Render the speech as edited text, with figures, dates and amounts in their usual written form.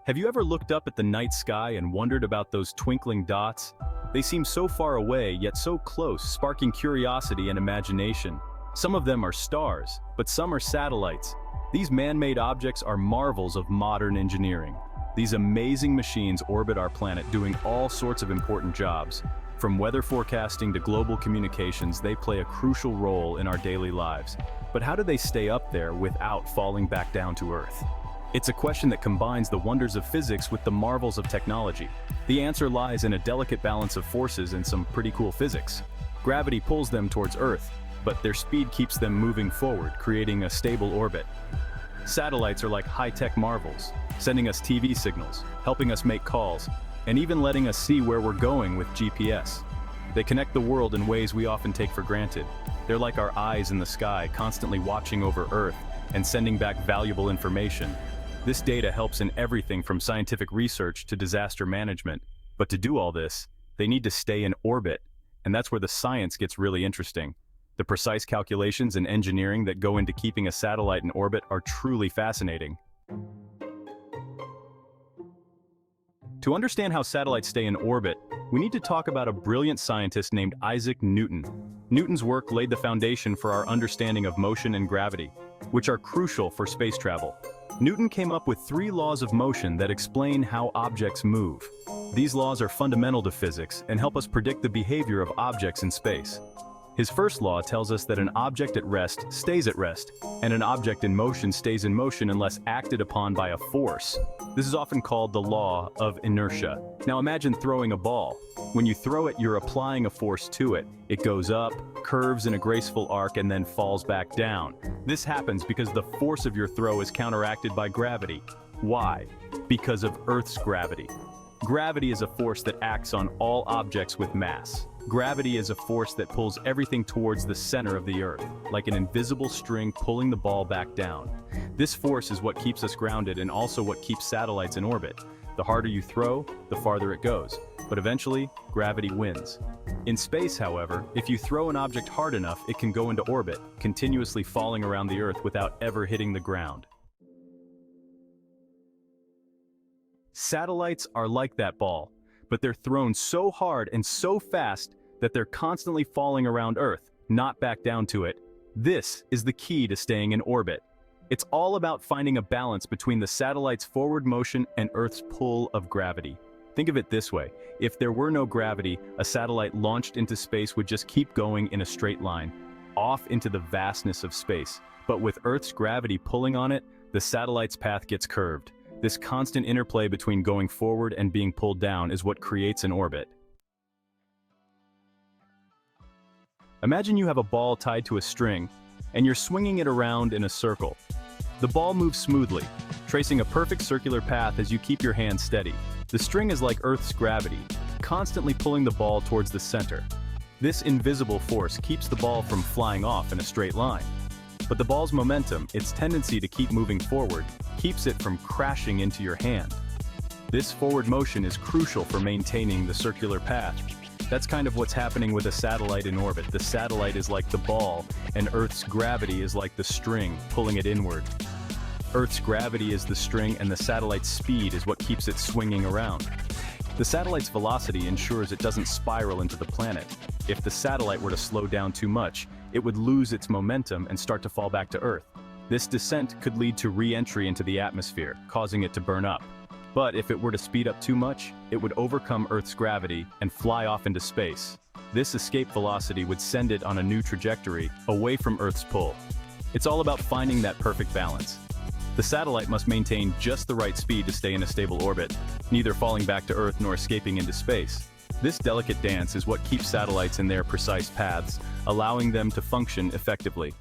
Have you ever looked up at the night sky and wondered about those twinkling dots? They seem so far away, yet so close, sparking curiosity and imagination. Some of them are stars, but some are satellites. These man-made objects are marvels of modern engineering. These amazing machines orbit our planet doing all sorts of important jobs. From weather forecasting to global communications, they play a crucial role in our daily lives. But how do they stay up there without falling back down to Earth? It's a question that combines the wonders of physics with the marvels of technology. The answer lies in a delicate balance of forces and some pretty cool physics. Gravity pulls them towards Earth, but their speed keeps them moving forward, creating a stable orbit. Satellites are like high-tech marvels, sending us TV signals, helping us make calls, and even letting us see where we're going with GPS. They connect the world in ways we often take for granted. They're like our eyes in the sky, constantly watching over Earth and sending back valuable information. This data helps in everything from scientific research to disaster management. But to do all this, they need to stay in orbit, and that's where the science gets really interesting. The precise calculations and engineering that go into keeping a satellite in orbit are truly fascinating. To understand how satellites stay in orbit, we need to talk about a brilliant scientist named Isaac Newton. Newton's work laid the foundation for our understanding of motion and gravity, which are crucial for space travel. Newton came up with 3 laws of motion that explain how objects move. These laws are fundamental to physics and help us predict the behavior of objects in space. His first law tells us that an object at rest stays at rest, and an object in motion stays in motion unless acted upon by a force. This is often called the law of inertia. Now imagine throwing a ball. When you throw it, you're applying a force to it. It goes up, curves in a graceful arc, and then falls back down. This happens because the force of your throw is counteracted by gravity. Why? Because of Earth's gravity. Gravity is a force that acts on all objects with mass. Gravity is a force that pulls everything towards the center of the Earth, like an invisible string pulling the ball back down. This force is what keeps us grounded and also what keeps satellites in orbit. The harder you throw, the farther it goes. But eventually, gravity wins. In space, however, if you throw an object hard enough, it can go into orbit, continuously falling around the Earth without ever hitting the ground. Satellites are like that ball, but they're thrown so hard and so fast that they're constantly falling around Earth, not back down to it. This is the key to staying in orbit. It's all about finding a balance between the satellite's forward motion and Earth's pull of gravity. Think of it this way: if there were no gravity, a satellite launched into space would just keep going in a straight line, off into the vastness of space. But with Earth's gravity pulling on it, the satellite's path gets curved. This constant interplay between going forward and being pulled down is what creates an orbit. Imagine you have a ball tied to a string, and you're swinging it around in a circle. The ball moves smoothly, tracing a perfect circular path as you keep your hand steady. The string is like Earth's gravity, constantly pulling the ball towards the center. This invisible force keeps the ball from flying off in a straight line. But the ball's momentum, its tendency to keep moving forward, keeps it from crashing into your hand. This forward motion is crucial for maintaining the circular path. That's kind of what's happening with a satellite in orbit. The satellite is like the ball, and Earth's gravity is like the string, pulling it inward. Earth's gravity is the string, and the satellite's speed is what keeps it swinging around. The satellite's velocity ensures it doesn't spiral into the planet. If the satellite were to slow down too much, it would lose its momentum and start to fall back to Earth. This descent could lead to re-entry into the atmosphere, causing it to burn up. But if it were to speed up too much, it would overcome Earth's gravity and fly off into space. This escape velocity would send it on a new trajectory, away from Earth's pull. It's all about finding that perfect balance. The satellite must maintain just the right speed to stay in a stable orbit, neither falling back to Earth nor escaping into space. This delicate dance is what keeps satellites in their precise paths, allowing them to function effectively.